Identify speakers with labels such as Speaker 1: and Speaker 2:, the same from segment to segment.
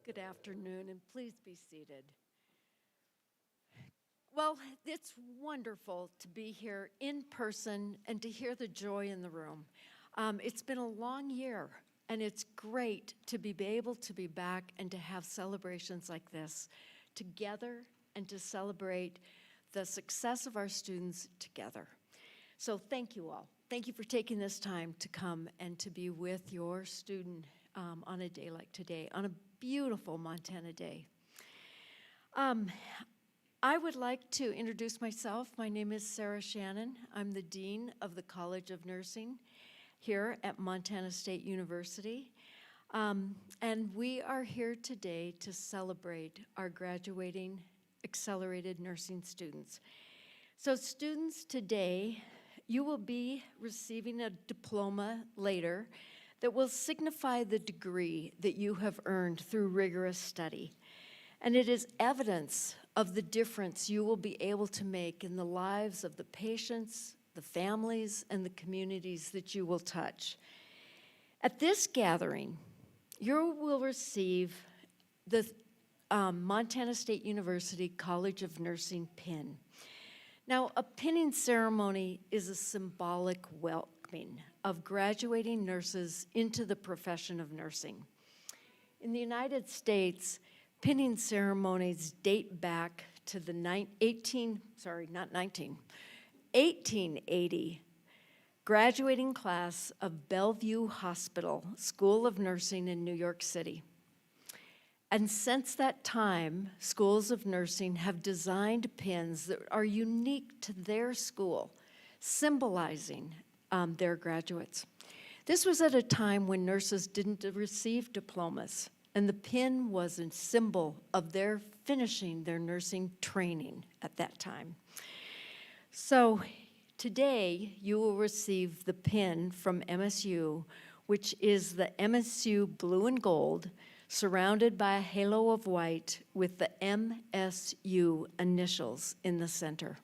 Speaker 1: Good afternoon, and please be seated. Well, it's wonderful to be here in person and to hear the joy in the room. It's been a long year, and it's great to be able to be back and to have celebrations like this together and to celebrate the success of our students together. So thank you all. Thank you for taking this time to come and to be with your student on a day like today, on a beautiful Montana day. I would like to introduce myself. My name is Sarah Shannon. I'm the Dean of the College of Nursing here at Montana State University. And we are here today to celebrate our graduating accelerated nursing students. So students, today, you will be receiving a diploma later that will signify the degree that you have earned through rigorous study. And it is evidence of the difference you will be able to make in the lives of the patients, the families, and the communities that you will touch. At this gathering, you will receive the Montana State University College of Nursing pin. Now, a pinning ceremony is a symbolic welcoming of graduating nurses into the profession of nursing. In the United States, pinning ceremonies date back to the 1880 graduating class of Bellevue Hospital School of Nursing in New York City. And since that time, schools of nursing have designed pins that are unique to their school, symbolizing their graduates. This was at a time when nurses didn't receive diplomas, and the pin was a symbol of their finishing their nursing training at that time. So today, you will receive the pin from MSU, which is the MSU blue and gold, surrounded by a halo of white with the MSU initials in the center.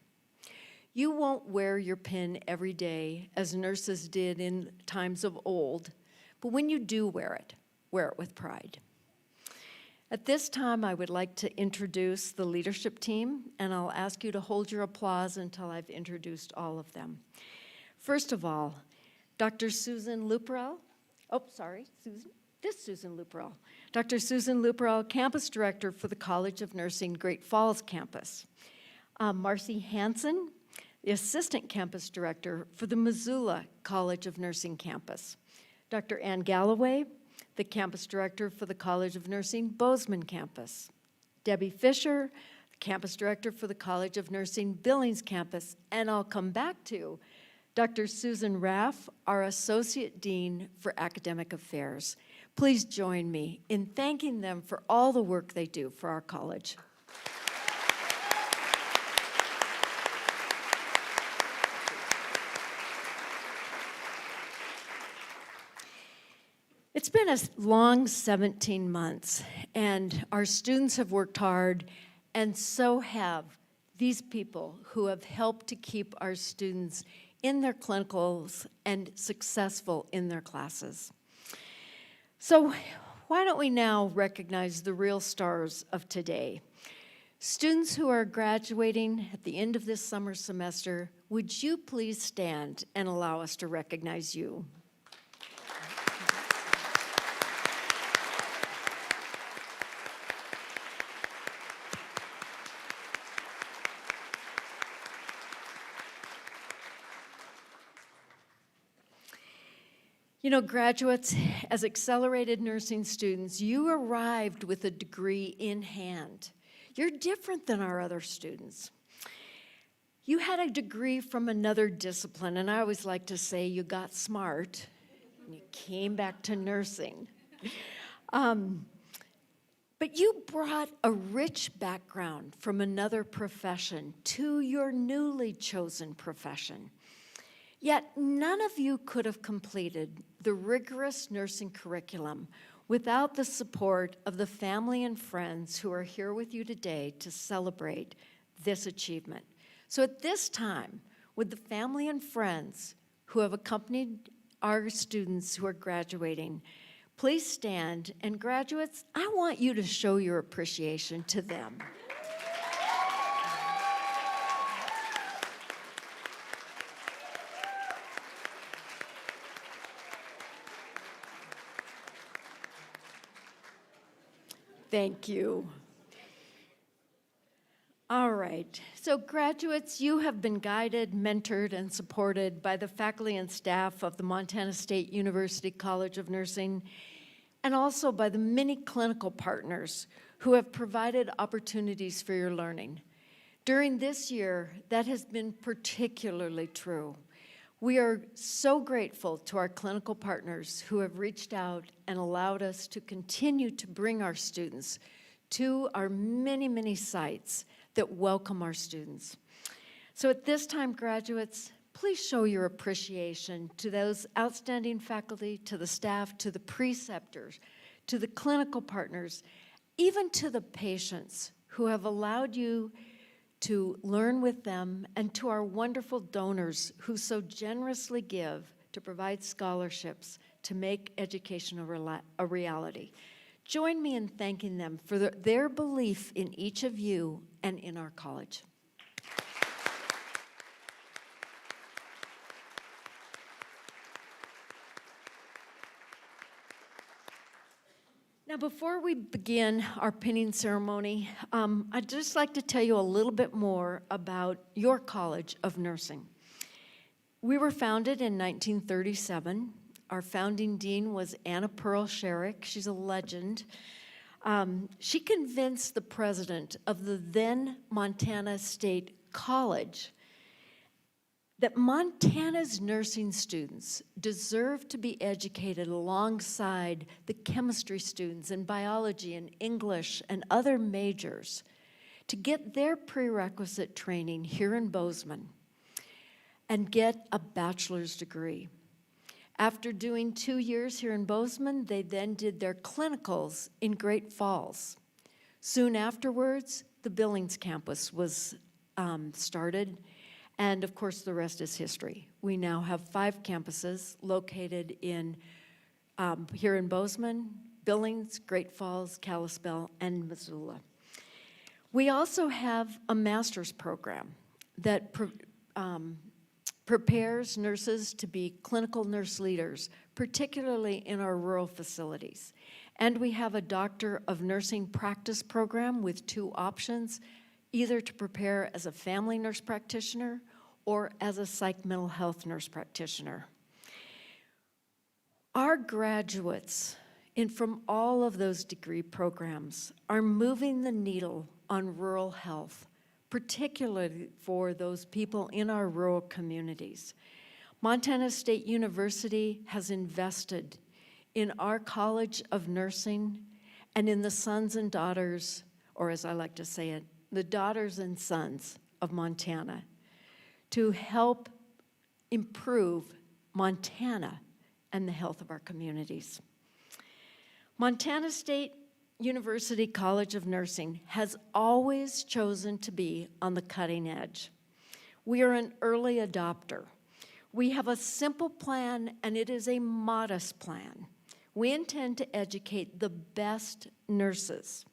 Speaker 1: You won't wear your pin every day as nurses did in times of old, but when you do wear it with pride. At this time, I would like to introduce the leadership team, and I'll ask you to hold your applause until I've introduced all of them. First of all, Dr. Susan Luperel. Susan Luperel. Dr. Susan Luperel, Campus Director for the College of Nursing, Great Falls Campus. Marcy Hansen, the Assistant Campus Director for the Missoula College of Nursing Campus. Dr. Ann Galloway, the Campus Director for the College of Nursing, Bozeman Campus. Debbie Fisher, Campus Director for the College of Nursing, Billings Campus. And I'll come back to Dr. Susan Raff, our Associate Dean for Academic Affairs. Please join me in thanking them for all the work they do for our college. It's been a long 17 months, and our students have worked hard, and so have these people who have helped to keep our students in their clinicals and successful in their classes. So why don't we now recognize the real stars of today? Students who are graduating at the end of this summer semester, would you please stand and allow us to recognize you? You know, graduates, as accelerated nursing students, you arrived with a degree in hand. You're different than our other students. You had a degree from another discipline, and I always like to say you got smart, and you came back to nursing. But you brought a rich background from another profession to your newly chosen profession. Yet none of you could have completed the rigorous nursing curriculum without the support of the family and friends who are here with you today to celebrate this achievement. So at this time, would the family and friends who have accompanied our students who are graduating Please stand, and graduates, I want you to show your appreciation to them. Thank you. All right, so graduates, you have been guided, mentored, and supported by the faculty and staff of the Montana State University College of Nursing, and also by the many clinical partners who have provided opportunities for your learning. During this year, that has been particularly true. We are so grateful to our clinical partners who have reached out and allowed us to continue to bring our students to our many, many sites that welcome our students. So at this time, graduates, please show your appreciation to those outstanding faculty, to the staff, to the preceptors, to the clinical partners, even to the patients who have allowed you to learn with them, and to our wonderful donors who so generously give to provide scholarships to make education a reality. Join me in thanking them for their belief in each of you and in our college. Now, before we begin our pinning ceremony, I'd just like to tell you a little bit more about your College of Nursing. We were founded in 1937. Our founding dean was Anna Pearl Sherrick. She's a legend. She convinced the president of the then Montana State College that Montana's nursing students deserve to be educated alongside the chemistry students and biology and English and other majors to get their prerequisite training here in Bozeman and get a bachelor's degree. After doing 2 years here in Bozeman, they then did their clinicals in Great Falls. Soon afterwards, the Billings campus was started. And of course, the rest is history. We now have 5 campuses located in here in Bozeman, Billings, Great Falls, Kalispell, and Missoula. We also have a master's program that prepares nurses to be clinical nurse leaders, particularly in our rural facilities. And we have a Doctor of Nursing practice program with 2 options, either to prepare as a family nurse practitioner or as a psych mental health nurse practitioner. Our graduates from all of those degree programs are moving the needle on rural health, particularly for those people in our rural communities. Montana State University has invested in our College of Nursing and in the sons and daughters, or as I like to say it, the daughters and sons of Montana, to help improve Montana and the health of our communities. Montana State University College of Nursing has always chosen to be on the cutting edge. We are an early adopter. We have a simple plan, and it is a modest plan. We intend to educate the best nurses,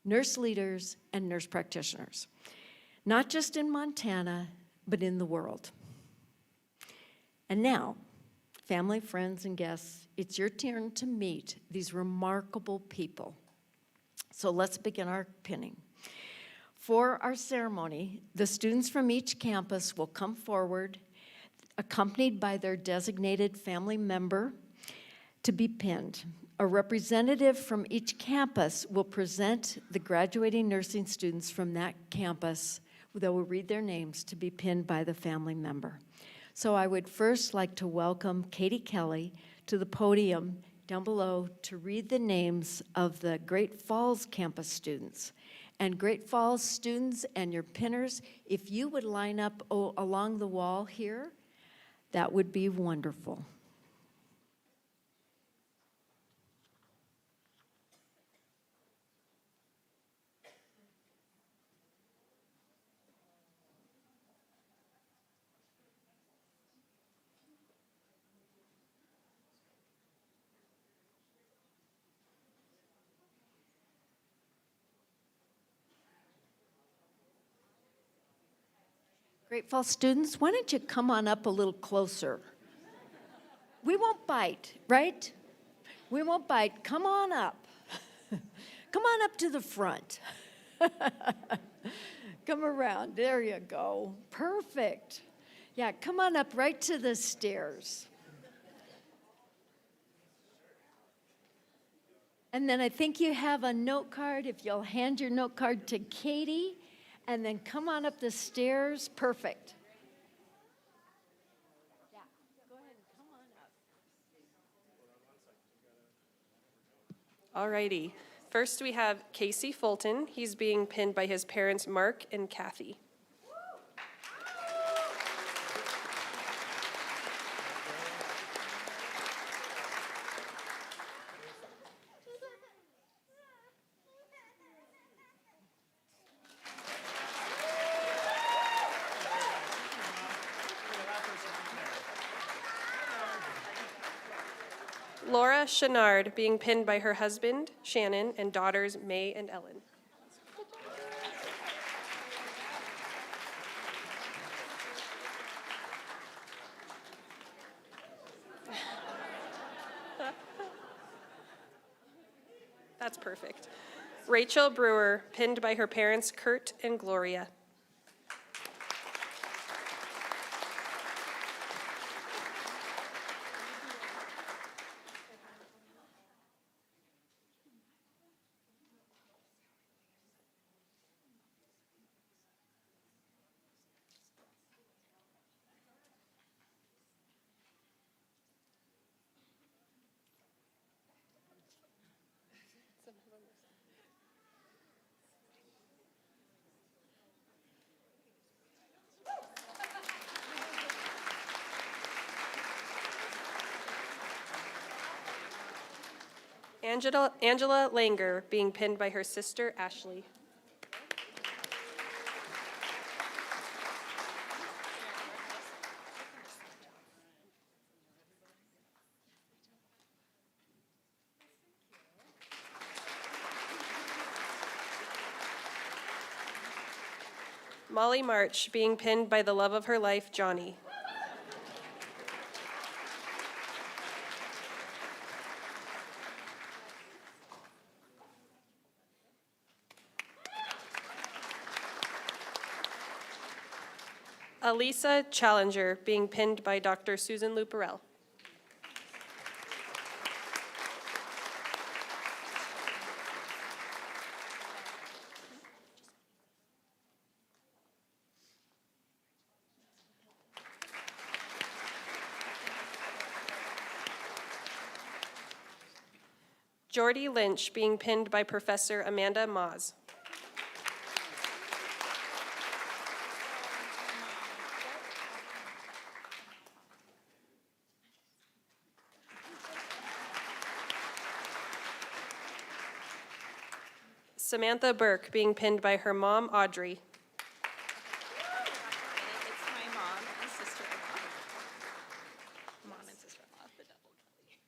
Speaker 1: nurse leaders, and nurse practitioners, not just in Montana, but in the world. And now, family, friends, and guests, it's your turn to meet these remarkable people. So let's begin our pinning. For our ceremony, the students from each campus will come forward, accompanied by their designated family member, to be pinned. A representative from each campus will present the graduating nursing students from that campus. They will read their names to be pinned by the family member. So I would first like to welcome Katie Kelly to the podium down below to read the names of the Great Falls campus students. And Great Falls students and your pinners, if you would line up along the wall here, that would be wonderful. Great Falls students, why don't you come on up a little closer? We won't bite, right? We won't bite. Come on up. Come on up to the front. Come around. There you go. Perfect. Yeah, come on up right to the stairs. And then I think you have a note card. If you'll hand your note card to Katie, and then come on up the stairs. Perfect. Yeah, go ahead and come on up.
Speaker 2: All righty. First, we have Casey Fulton. He's being pinned by his parents, Mark and Kathy. Laura Chenard being pinned by her husband, Shannon, and daughters, May and Ellen. That's perfect. Rachel Brewer, pinned by her parents, Kurt and Gloria. Angela Langer being pinned by her sister, Ashley. Molly March being pinned by the love of her life, Johnny. Elisa Challenger being pinned by Dr. Susan Luparel. Jordy Lynch being pinned by Professor Amanda Maas. Samantha Burke being pinned by her mom, Audrey.
Speaker 3: It's my mom and sister-in-law. Mom and sister-in-law, the double Kelly.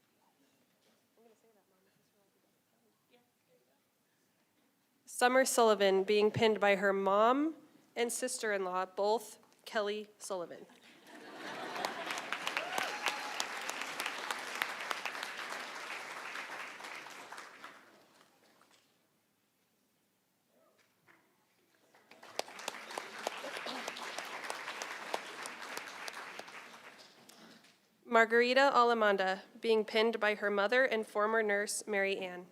Speaker 2: Summer Sullivan being pinned by her mom and sister-in-law, both Kelly Sullivan. Margarita Alamanda being pinned by her mother and former nurse, Mary Ann.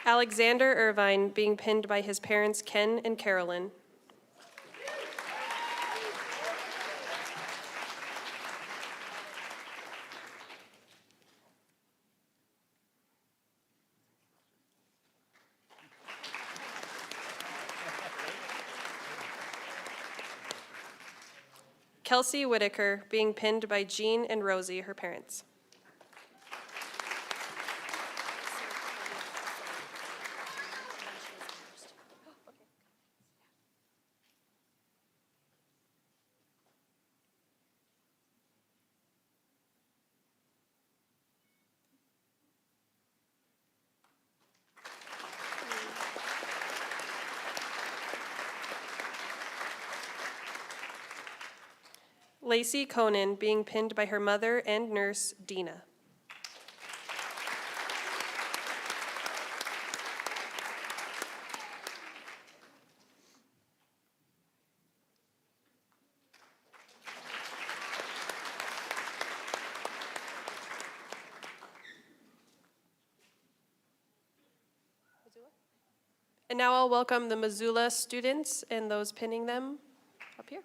Speaker 2: Alexander Irvine being pinned by his parents, Ken and Carolyn. Kelsey Whitaker being pinned by Jean and Rosie, her parents. Lacey Conan being pinned by her mother and nurse, Dina. And now I'll welcome the Missoula students and those pinning them up here.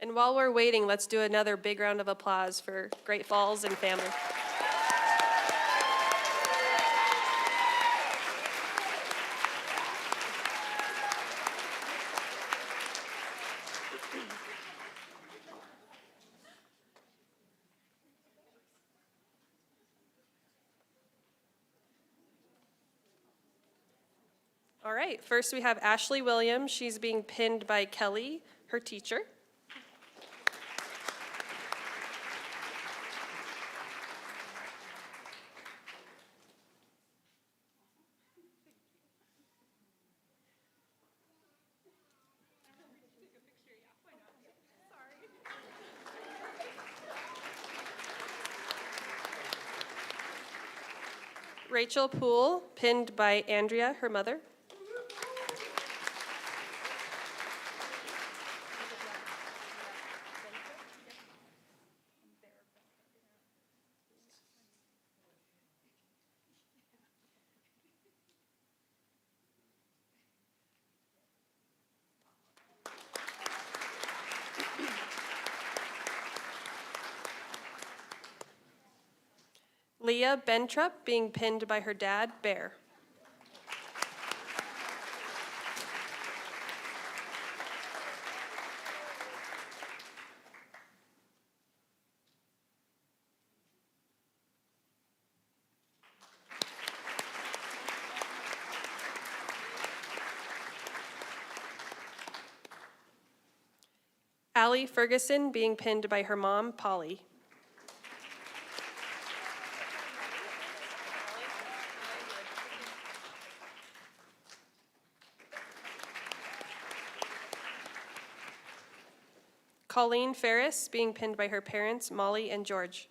Speaker 2: And while we're waiting, let's do another big round of applause for Great Falls and family. All right, first we have Ashley Williams. She's being pinned by Kelly, her teacher. Rachel Poole, pinned by Andrea, her mother. Leah Bentrup being pinned by her dad, Bear. Allie Ferguson being pinned by her mom, Polly. Colleen Ferris being pinned by her parents, Molly and George.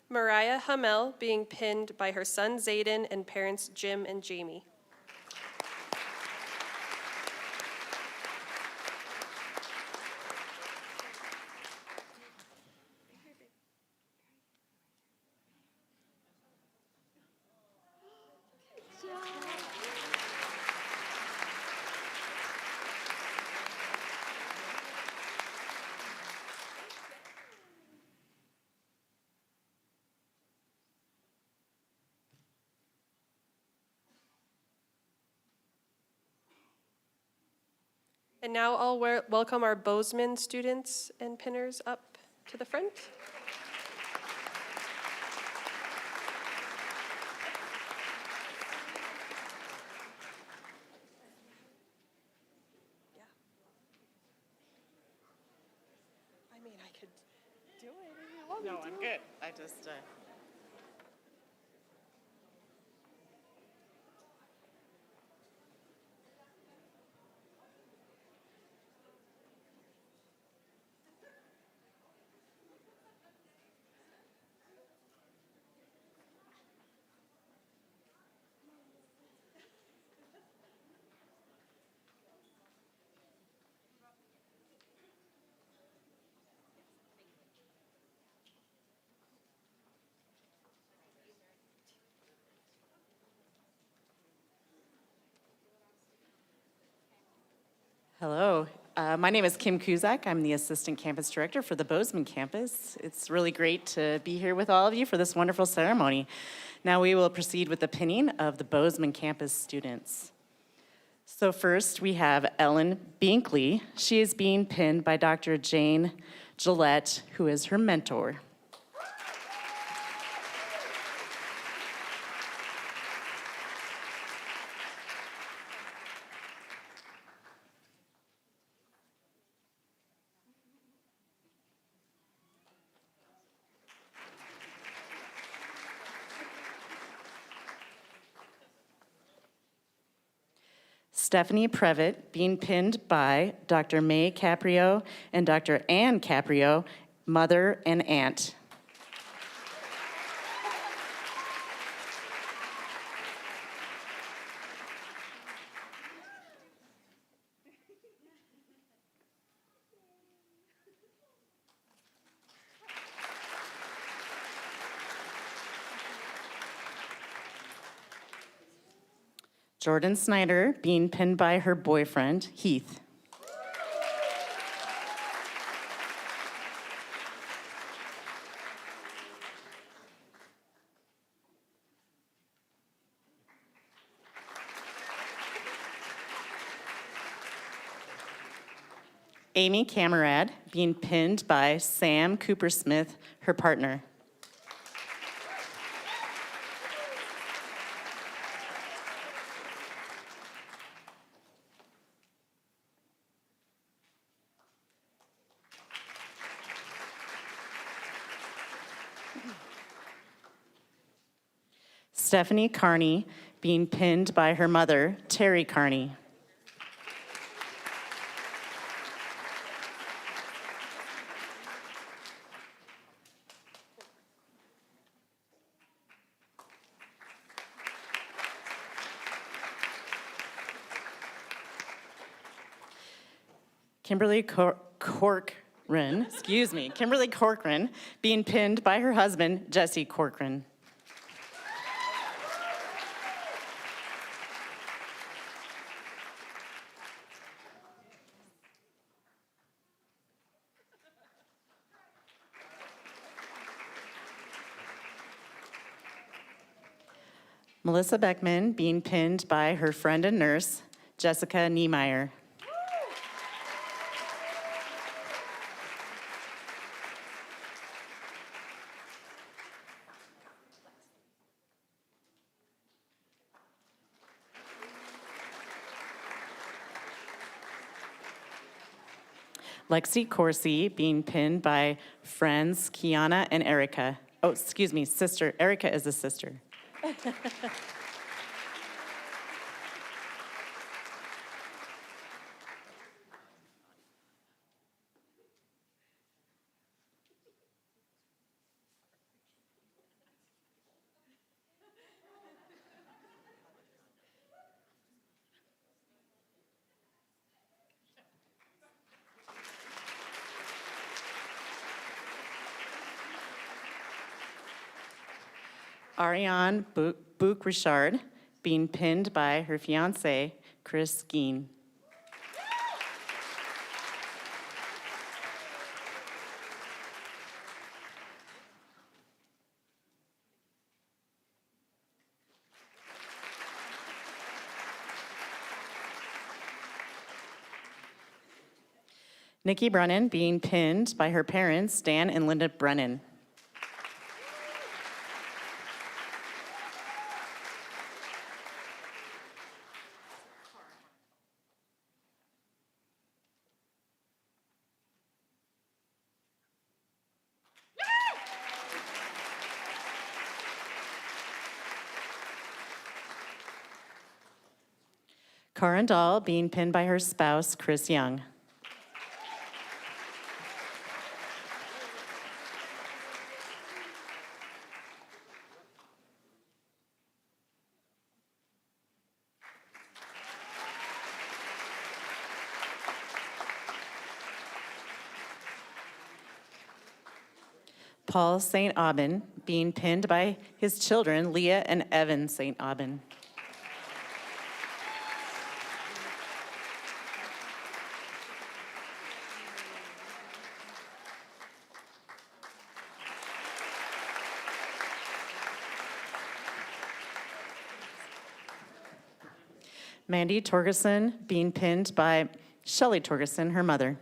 Speaker 2: Mariah Hamel being pinned by her son Zayden and parents Jim and Jamie. And now I'll welcome our Bozeman students and pinners up to the front. Yeah. I mean, I could do it if you want me
Speaker 4: No,
Speaker 2: to.
Speaker 4: I'm good. I just, Hello. My name is Kim Kuzak. I'm the Assistant Campus Director for the Bozeman campus. It's really great to be here with all of you for this wonderful ceremony. Now we will proceed with the pinning of the Bozeman campus students. So first we have Ellen Binkley. She is being pinned by Dr. Jane Gillette, who is her mentor. Stephanie Previtt being pinned by Dr. May Caprio and Dr. Ann Caprio, mother and aunt. Jordan Snyder being pinned by her boyfriend, Heath. Amy Camerad being pinned by Sam Coopersmith, her partner. Stephanie Carney being pinned by her mother, Terry Carney. Kimberly Corcoran being pinned by her husband, Jesse Corcoran. Melissa Beckman being pinned by her friend and nurse, Jessica Niemeyer. Lexi Corsi being pinned by friends Kiana and Erica. Oh, excuse me, sister. Erica is a sister. Ariane Bouk Richard being pinned by her fiance, Chris Geen. Nikki Brennan being pinned by her parents, Dan and Linda Brennan. Karin Dahl being pinned by her spouse, Chris Young. Paul St. Aubin being pinned by his children, Leah and Evan St. Aubin. Mandy Torgerson being pinned by Shelley Torgerson, her mother.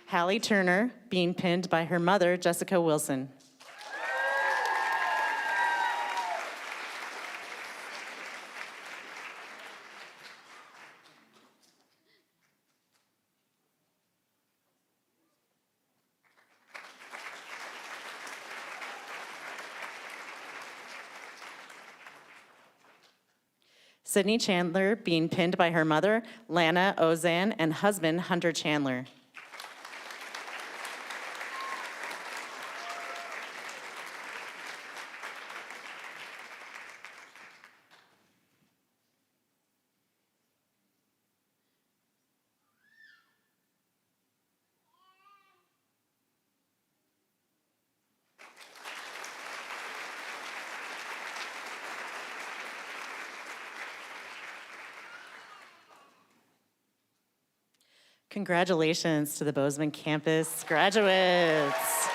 Speaker 4: Hallie Turner being pinned by her mother, Jessica Wilson. Sydney Chandler being pinned by her mother, Lana Ozan, and husband, Hunter Chandler. Congratulations to the Bozeman campus graduates.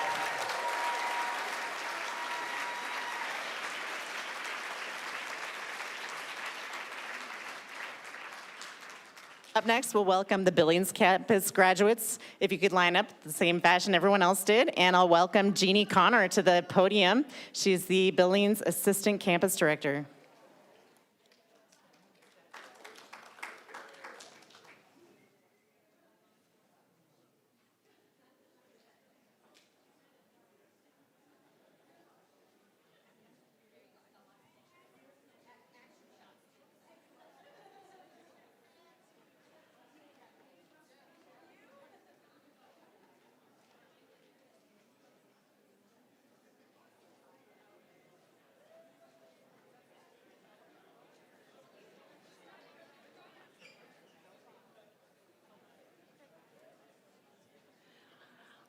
Speaker 4: Up next, we'll welcome the Billings campus graduates. If you could line up the same fashion everyone else did, and I'll welcome Jeannie Connor to the podium. She's the Billings Assistant Campus Director.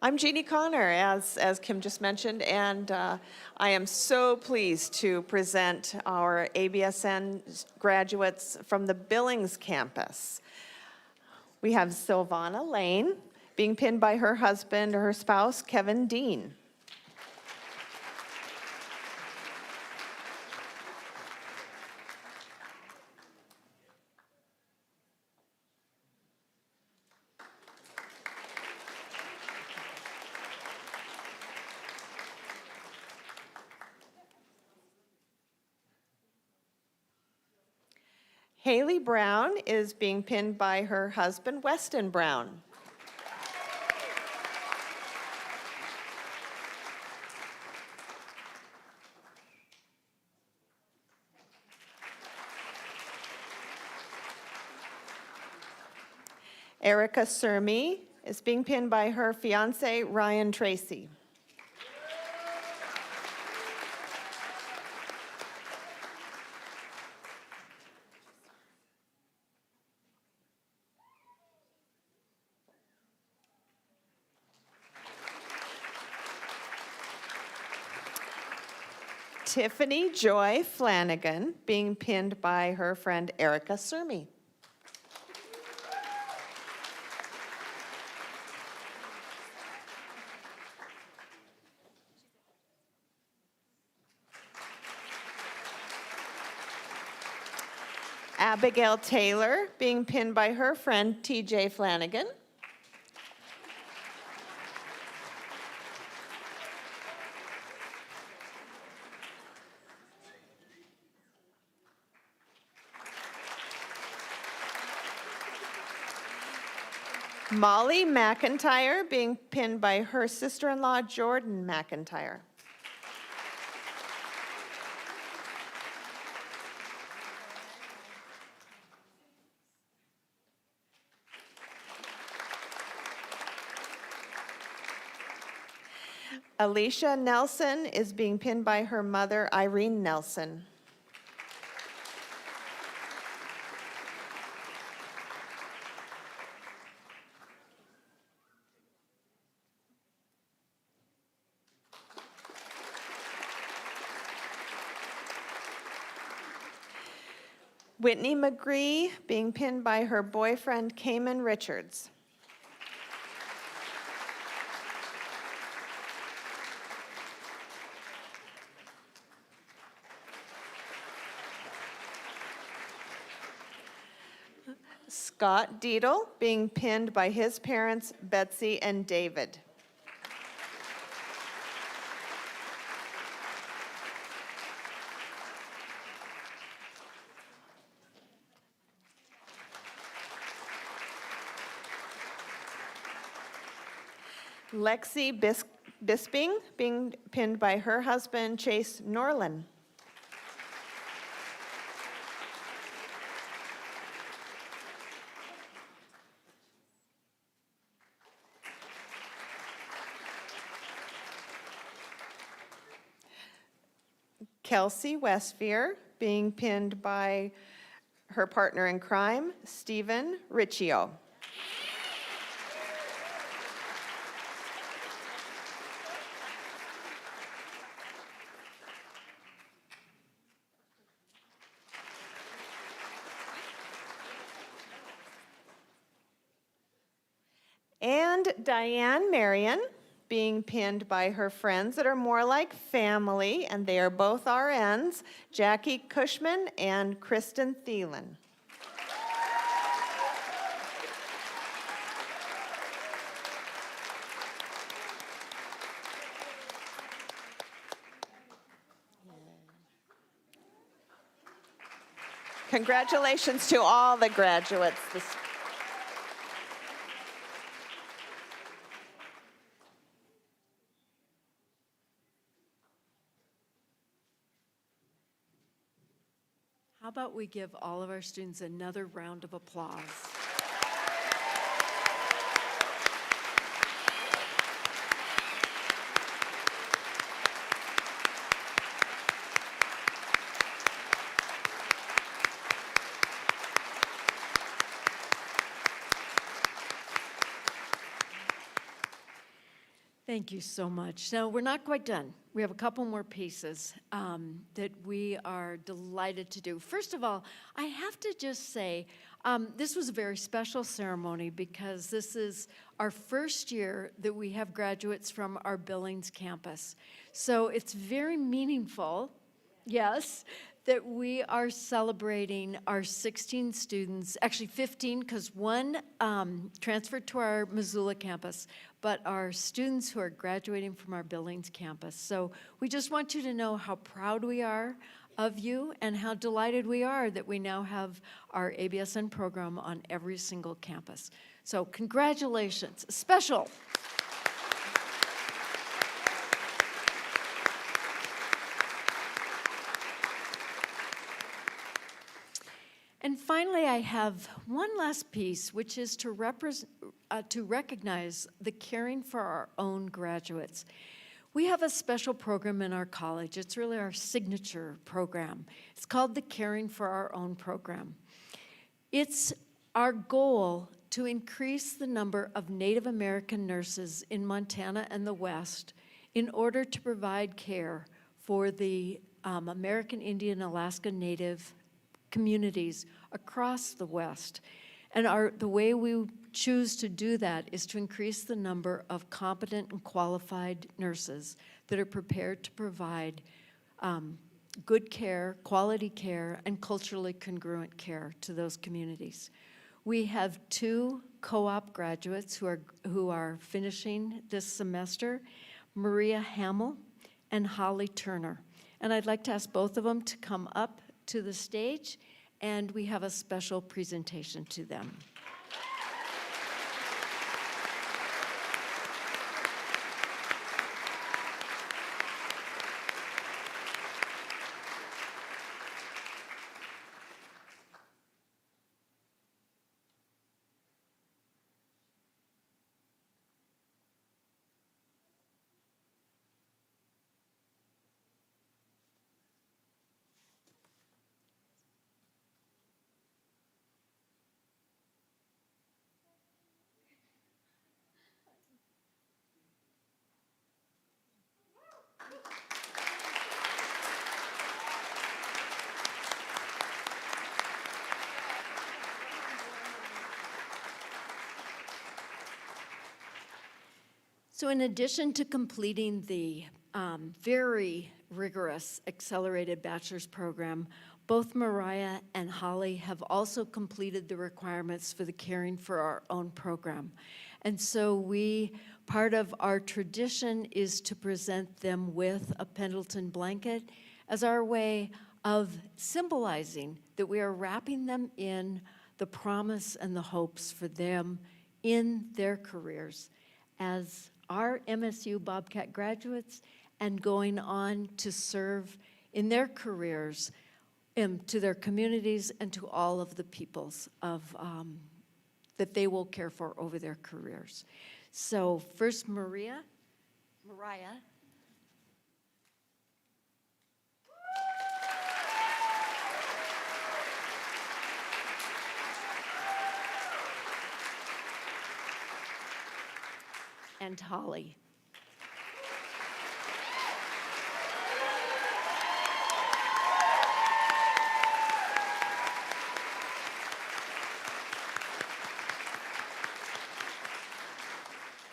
Speaker 5: I'm Jeannie Connor, as Kim just mentioned, and I am so pleased to present our ABSN graduates from the Billings campus. We have Sylvana Lane being pinned by her husband or her spouse, Kevin Dean. Haley Brown is being pinned by her husband, Weston Brown. Erica Surmi is being pinned by her fiance, Ryan Tracy. Tiffany Joy Flanagan being pinned by her friend Erica Surmi. Abigail Taylor being pinned by her friend TJ Flanagan. Molly McIntyre being pinned by her sister-in-law, Jordan McIntyre. Alicia Nelson is being pinned by her mother, Irene Nelson. Whitney McGree being pinned by her boyfriend, Cayman Richards. Scott Deedle being pinned by his parents, Betsy and David. Lexi Bisping being pinned by her husband, Chase Norlin. Kelsey Westphier, being pinned by her partner in crime, Stephen Riccio. And Diane Marion, being pinned by her friends that are more like family, and they are both RNs, Jackie Cushman and Kristen Thielen. Congratulations to all the graduates this
Speaker 1: How about we give all of our students another round of applause? Thank you so much. Now, we're not quite done. We have a couple more pieces that we are delighted to do. First of all, I have to just say, this was a very special ceremony because this is our first year that we have graduates from our Billings campus. So it's very meaningful, yes, that we are celebrating our 16 students, actually 15, because one transferred to our Missoula campus, but our students who are graduating from our Billings campus. So we just want you to know how proud we are of you and how delighted we are that we now have our ABSN program on every single campus. So congratulations, special. And finally, I have one last piece, which is to recognize the Caring for Our Own graduates. We have a special program in our college. It's really our signature program. It's called the Caring for Our Own program. It's our goal to increase the number of Native American nurses in Montana and the West in order to provide care for the American Indian, Alaska Native communities across the West. And the way we choose to do that is to increase the number of competent and qualified nurses that are prepared to provide good care, quality care, and culturally congruent care to those communities. We have 2 co-op graduates who are finishing this semester, Maria Hamill and Holly Turner. And I'd like to ask both of them to come up to the stage, and we have a special presentation to them. So in addition to completing the very rigorous accelerated bachelor's program, both Mariah and Holly have also completed the requirements for the Caring for Our Own program. And so part of our tradition is to present them with a Pendleton blanket as our way of symbolizing that we are wrapping them in the promise and the hopes for them in their careers as our MSU Bobcat graduates and going on to serve in their careers to their communities and to all of the peoples that they will care for over their careers. So first, Mariah. and Holly.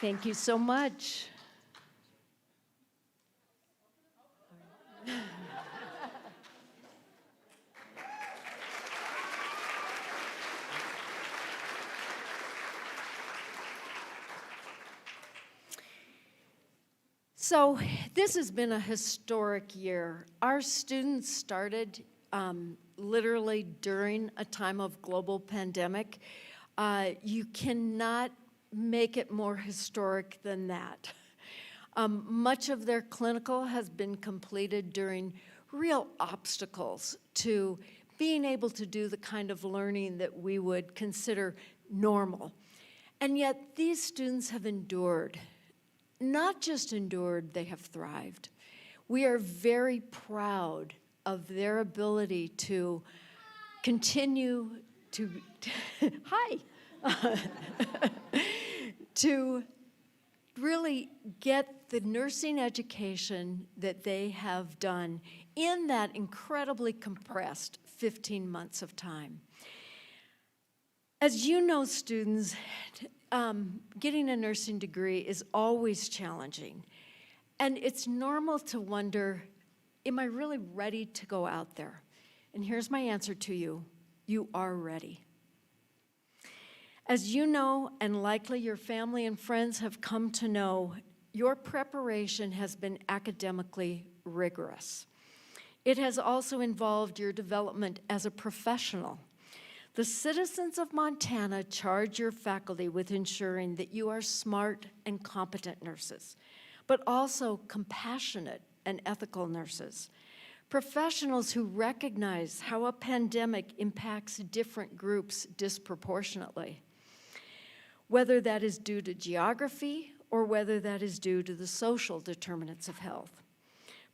Speaker 1: Thank you so much. So this has been a historic year. Our students started literally during a time of global pandemic. You cannot make it more historic than that. Much of their clinical has been completed during real obstacles to being able to do the kind of learning that we would consider normal. And yet these students have endured. Not just endured, they have thrived. We are very proud of their ability to continue to, hi, to really get the nursing education that they have done in that incredibly compressed 15 months of time. As you know, students, getting a nursing degree is always challenging. And it's normal to wonder, am I really ready to go out there? And here's my answer to you. You are ready. As you know, and likely your family and friends have come to know, your preparation has been academically rigorous. It has also involved your development as a professional. The citizens of Montana charge your faculty with ensuring that you are smart and competent nurses, but also compassionate and ethical nurses. Professionals who recognize how a pandemic impacts different groups disproportionately, whether that is due to geography or whether that is due to the social determinants of health.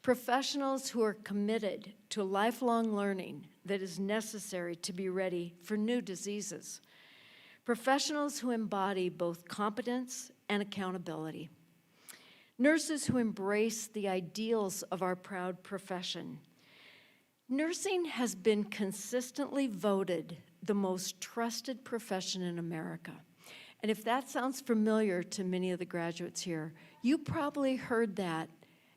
Speaker 1: Professionals who are committed to lifelong learning that is necessary to be ready for new diseases. Professionals who embody both competence and accountability. Nurses who embrace the ideals of our proud profession. Nursing has been consistently voted the most trusted profession in America. And if that sounds familiar to many of the graduates here, you probably heard that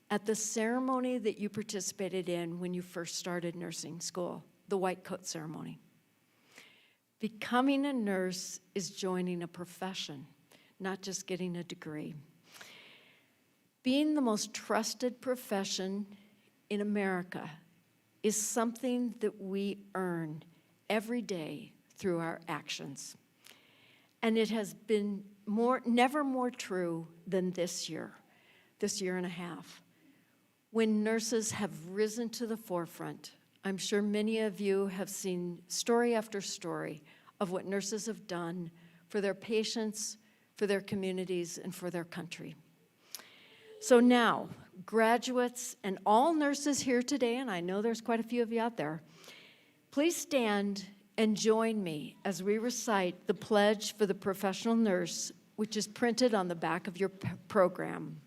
Speaker 1: at the ceremony that you participated in when you first started nursing school, the white coat ceremony. Becoming a nurse is joining a profession, not just getting a degree. Being the most trusted profession in America is something that we earn every day through our actions. And it has been never more true than this year and a half, when nurses have risen to the forefront. I'm sure many of you have seen story after story of what nurses have done for their patients, for their communities, and for their country. So now, graduates and all nurses here today, and I know there's quite a few of you out there, please stand and join me as we recite the Pledge for the Professional Nurse, which is printed on the back of your program.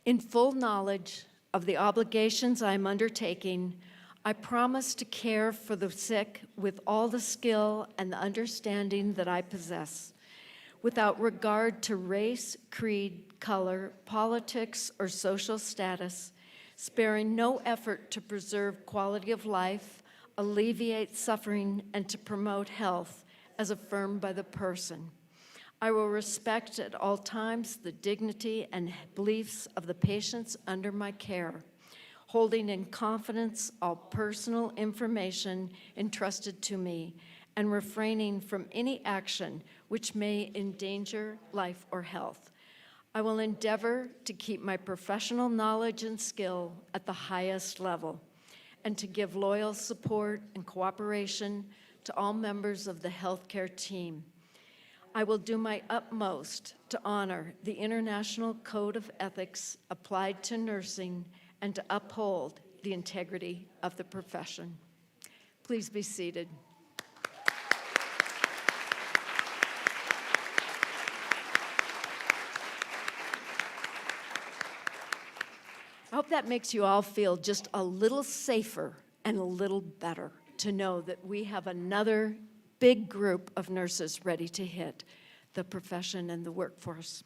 Speaker 1: In full knowledge of the obligations I am undertaking, I promise to care for the sick with all the skill and the understanding that I possess, without regard to race, creed, color, politics, or social status, sparing no effort to preserve quality of life, alleviate suffering, and to promote health as affirmed by the person. I will respect at all times the dignity and beliefs of the patients under my care, holding in confidence all personal information entrusted to me, and refraining from any action which may endanger life or health. I will endeavor to keep my professional knowledge and skill at the highest level, and to give loyal support and cooperation to all members of the healthcare team. I will do my utmost to honor the International Code of Ethics applied to nursing and to uphold the integrity of the profession. Please be seated. I hope that makes you all feel just a little safer and a little better to know that we have another big group of nurses ready to hit the profession and the workforce.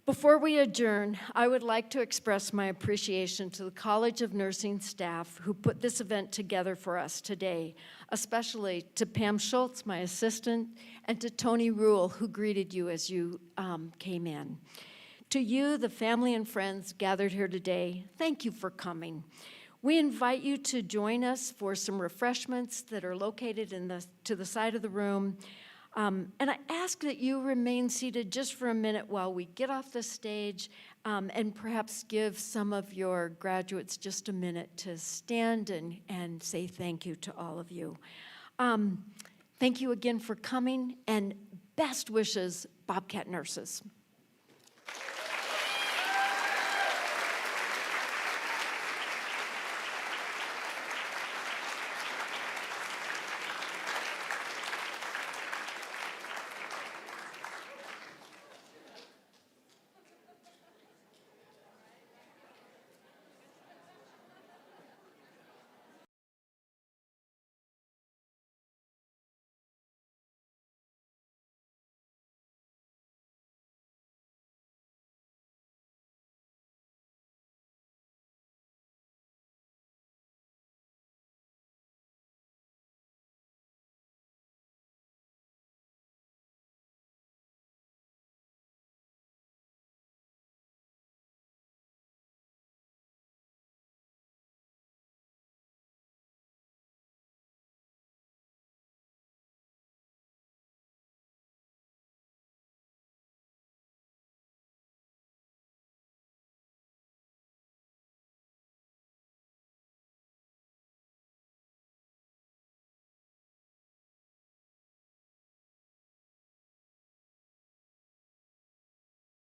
Speaker 1: Before we adjourn, I would like to express my appreciation to the College of Nursing staff who put this event together for us today, especially to Pam Schultz, my assistant, and to Tony Rule, who greeted you as you came in. To you, the family and friends gathered here today, thank you for coming. We invite you to join us for some refreshments that are located to the side of the room. And I ask that you remain seated just for a minute while we get off the stage and perhaps give some of your graduates just a minute to stand and say thank you to all of you. Thank you again for coming, and best wishes, Bobcat nurses.